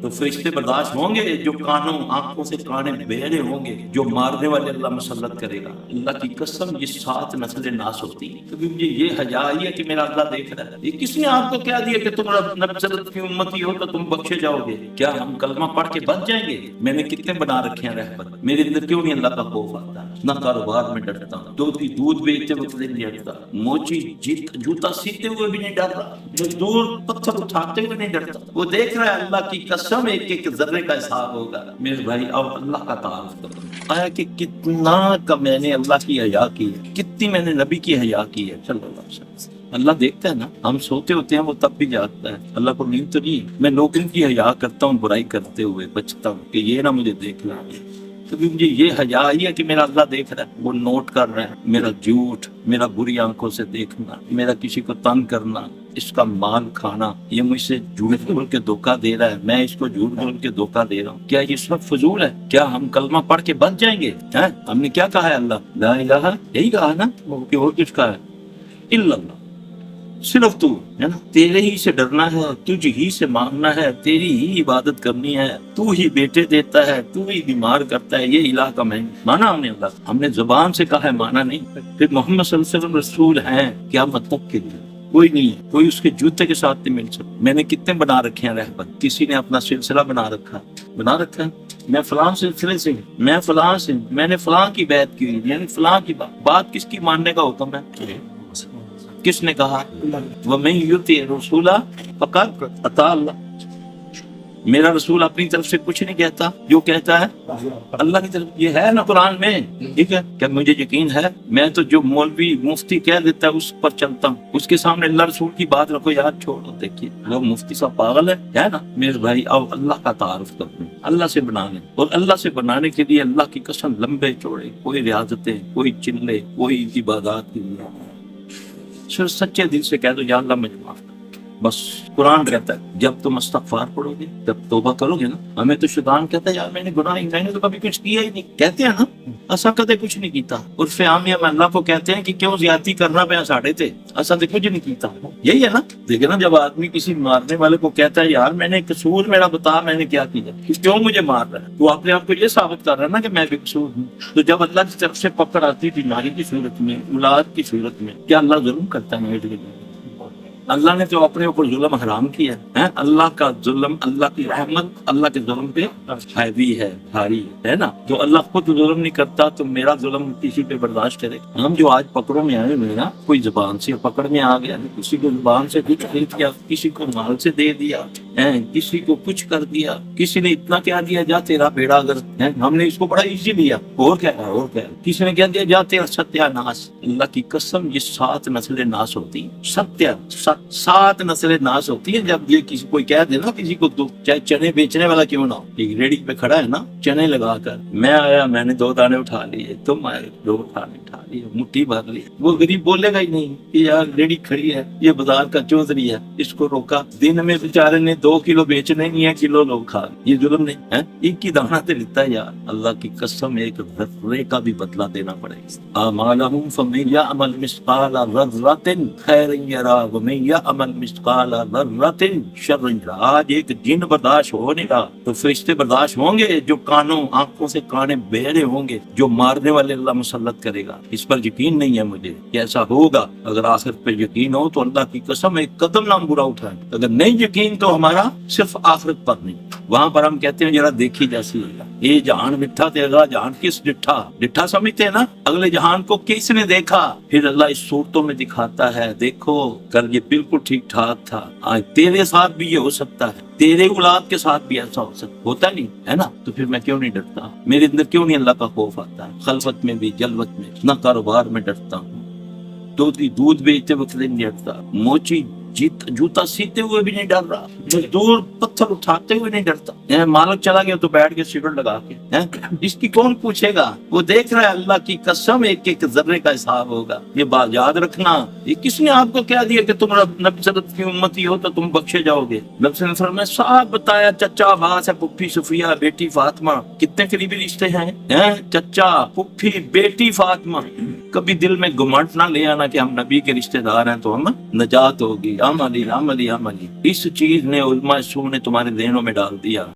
تو فرشتے برداشت ہوں گے جو کانوں آنکھوں سے کانے بہرے ہوں گے، جو مارنے والے اللہ مسلط کرے گا؟ اللہ کی قسم یہ 7 نسلیں ناس ہوتی ہیں، کیونکہ مجھے یہ حیا ہی ہے کہ میرا اللہ دیکھ رہا ہے۔ یہ کس نے آپ کو کیا دیا کہ تم نبی صلی اللہ علیہ وسلم کی امتی ہو تو تم بخشے جاؤ گے؟ کیا ہم کلمہ پڑھ کے بچ جائیں گے؟ میں نے کتنے بنا رکھے ہیں رہبر، میرے اندر کیوں نہیں اللہ کا خوف آتا؟ نہ کاروبار میں ڈرتا ہوں، دودھ بیچتے وقت نہیں ڈرتا، موچی جوتا سیتے ہوئے بھی نہیں ڈرتا، مزدور پتھر اٹھاتے ہوئے نہیں ڈرتا۔ وہ دیکھ رہا ہے، اللہ کی قسم ایک ایک ذرے کا حساب ہوگا۔ میرے بھائی اب اللہ کا تعارف کرو، آیا کہ کتنا کا میں نے اللہ کی حیا کی ہے، کتنی میں نے نبی کی حیا کی ہے صلی اللہ علیہ وسلم۔ اللہ دیکھتا ہے نا، ہم سوتے ہوتے ہیں وہ تب بھی جاگتا ہے، اللہ کو نیند تو نہیں۔ میں لوگوں کی حیا کرتا ہوں برائی کرتے ہوئے، بچتا ہوں کہ یہ نہ مجھے دیکھنا ہے، کیونکہ مجھے یہ حیا ہی ہے کہ میرا اللہ دیکھ رہا ہے، وہ نوٹ کر رہا ہے میرا جھوٹ، میرا بری آنکھوں سے دیکھنا، میرا کسی کو تنگ کرنا، اس کا مال کھانا، یہ مجھ سے جھوٹ بول کے دھوکہ دے رہا ہے، میں اس کو جھوٹ بول کے دھوکہ دے رہا ہوں۔ کیا یہ سب فضول ہے؟ کیا ہم کلمہ پڑھ کے بچ جائیں گے؟ ہم نے کیا کہا ہے؟ اللہ لا الہ، یہی کہا نا کہ اور کچھ کہا ہے؟ الا اللہ، صرف تو ہے نا، تیرے ہی سے ڈرنا ہے، تجھ ہی سے مانگنا ہے، تیری ہی عبادت کرنی ہے، تو ہی بیٹے دیتا ہے، تو ہی بیمار کرتا ہے، یہ الہ کا میں مانا ہم نے اللہ، ہم نے زبان سے کہا ہے، مانا نہیں۔ پھر محمد صلی اللہ علیہ وسلم رسول ہیں، کیا مطلب کے لیے کوئی نہیں ہے، کوئی اس کے جوتے کے ساتھ نہیں مل سکتا۔ میں نے کتنے بنا رکھے ہیں رہبر، کسی نے اپنا سلسلہ بنا رکھا ہے، میں فلاں سلسلے سے، میں فلاں سے، میں نے فلاں کی بیعت کی، یعنی فلاں کی بات کس کی ماننے کا حکم ہے؟ کس نے کہا؟ وَمَن يُطِعِ الرَّسُولَ فَقَدْ أَطَاعَ اللَّهَ۔ میرا رسول اپنی طرف سے کچھ نہیں کہتا، جو کہتا ہے اللہ کی طرف۔ یہ ہے نا قرآن میں، ٹھیک ہے؟ کیا مجھے یقین ہے؟ میں تو جو مولوی مفتی کہہ دیتا ہے اس پر چلتا ہوں، اس کے سامنے اللہ رسول کی بات رکھو، یار چھوڑو، دیکھیے وہ مفتی صاحب پاگل ہے نا۔ میرے بھائی اب اللہ کا تعارف کرو، اللہ سے بنانے، اور اللہ سے بنانے کے لیے اللہ کی قسم لمبے چوڑے کوئی ریاضتیں، کوئی چلے، کوئی عبادات کی، صرف سچے دل سے کہہ دو یا اللہ مجھے معاف کر۔ بس قرآن کہتا ہے جب تم استغفار پڑھو گے، جب توبہ کرو گے نا، ہمیں تو شیطان کہتا ہے یار میں نے گناہ ہی، میں نے تو کبھی کچھ کیا ہی نہیں، کہتے ہیں نا اسا کدے کچھ نہیں کیتا، عرف عامیہ میں اللہ کو کہتے ہیں کہ کیوں زیادتی کرنا پیا ساڑھے تے، اسا تو کچھ نہیں کیتا۔ یہی ہے نا، دیکھیں نا، جب آدمی کسی مارنے والے کو کہتا ہے یار میں نے قصور میرا بتا، میں نے کیا کیا، کیوں مجھے مار رہا ہے، تو اپنے آپ کو یہ ثابت کر رہا ہے نا کہ میں بھی قصور ہوں۔ تو جب اللہ کی طرف سے پکڑ آتی بیماری کی صورت میں، اولاد کی صورت میں، کیا اللہ ظلم کرتا ہے؟ میرے لیے اللہ نے تو اپنے اوپر ظلم حرام کیا ہے۔ اللہ کا ظلم، اللہ کی رحمت اللہ کے ظلم پہ حاوی ہے، بھاری ہے نا۔ تو اللہ خود ظلم نہیں کرتا تو میرا ظلم کسی پہ برداشت کرے؟ ہم جو آج پکڑوں میں آئے ہوئے نا، کوئی زبان سے پکڑ میں آ گیا، کسی کو زبان سے کچھ دے دیا، کسی کو مال سے دے دیا، کسی کو کچھ کر دیا، کسی نے اتنا کیا دیا جا تیرا بیڑا اگر، ہم نے اس کو بڑا ایزی لیا، اور کیا ہے، اور کیا ہے، کسی نے کیا دیا جا تیرا ستیہ ناس۔ اللہ کی قسم یہ 7 نسلیں ناس ہوتی ہیں، 7 نسلیں ناس ہوتی ہیں۔ جب یہ کسی کوئی کہہ دے نا کسی کو، چاہے چنے بیچنے والا کیوں نہ ہو، ایک ریڑھی پہ کھڑا ہے نا چنے لگا کر، میں آیا میں نے 2 دانے اٹھا لیے، تم آئے 2 دانے اٹھا لیے، مٹھی بھر لی، وہ غریب بولے گا ہی نہیں کہ یار ریڑھی کھڑی ہے، یہ بازار کا چودھری ہے، اس کو روکا، دن میں بیچارے نے 2 کلو بیچنے نہیں ہے، کلو لوگ کھا، یہ ظلم نہیں ہے؟ ایک ہی دانہ تے لیتا ہے یار، اللہ کی قسم ایک ذرے کا بھی بدلہ دینا پڑے گا۔ اعمالهم فمن يعمل مثقال ذرة خيرا يرى ومن يعمل مثقال ذرة شرا يرى۔ آج ایک جن برداشت ہو نہیں رہا تو فرشتے برداشت ہوں گے جو کانوں آنکھوں سے کانے بہرے ہوں گے، جو مارنے والے اللہ مسلط کرے گا۔ اس پر یقین نہیں ہے مجھے کہ ایسا ہوگا۔ اگر آخرت پہ یقین ہو تو اللہ کی قسم ایک قدم نہ برا اٹھائیں، اگر نہیں یقین تو ہمارا صرف آخرت پر نہیں، وہاں پر ہم کہتے ہیں ذرا دیکھی جیسی ہے، یہ جہان مٹھا تے اگلا جہان کس ڈٹھا سمجھتے ہیں نا، اگلے جہان کو کس نے دیکھا؟ پھر اللہ اس صورتوں میں دکھاتا ہے، دیکھو کل یہ بالکل ٹھیک ٹھاک تھا، آج تیرے ساتھ بھی یہ ہو سکتا ہے، تیرے اولاد کے ساتھ بھی ایسا ہو سکتا، ہوتا نہیں ہے نا؟ تو پھر میں کیوں نہیں ڈرتا؟ میرے اندر کیوں نہیں اللہ کا خوف آتا ہے؟ خلوت میں بھی، جلوت میں، نہ کاروبار میں ڈرتا ہوں، دودھ بیچتے وقت نہیں ڈرتا، موچی جوتا سیتے ہوئے بھی نہیں ڈر رہا، مزدور پتھر اٹھاتے ہوئے نہیں ڈرتا، مالک چلا گیا تو بیٹھ کے سگریٹ لگا کے، اس کی کون پوچھے گا؟ وہ دیکھ رہا ہے، اللہ کی قسم ایک ایک ذرے کا حساب ہوگا۔ یہ بات یاد رکھنا، یہ کس نے آپ کو کیا دیا کہ تم نبی صلی اللہ علیہ وسلم کی امتی ہو تو تم بخشے جاؤ گے؟ نبی صلی اللہ علیہ وسلم نے صاحب بتایا، چچا باس ہے، پھپھی صفیہ، بیٹی فاطمہ، کتنے قریبی رشتے ہیں، چچا، پھپھی، بیٹی فاطمہ۔ کبھی دل میں گمنڈ نہ لے آنا کہ ہم نبی کے رشتہ دار ہیں تو ہم نجات ہوگی۔ عملی عملی عملی، اس چیز نے علماء سو نے تمہارے ذہنوں میں ڈال دیا۔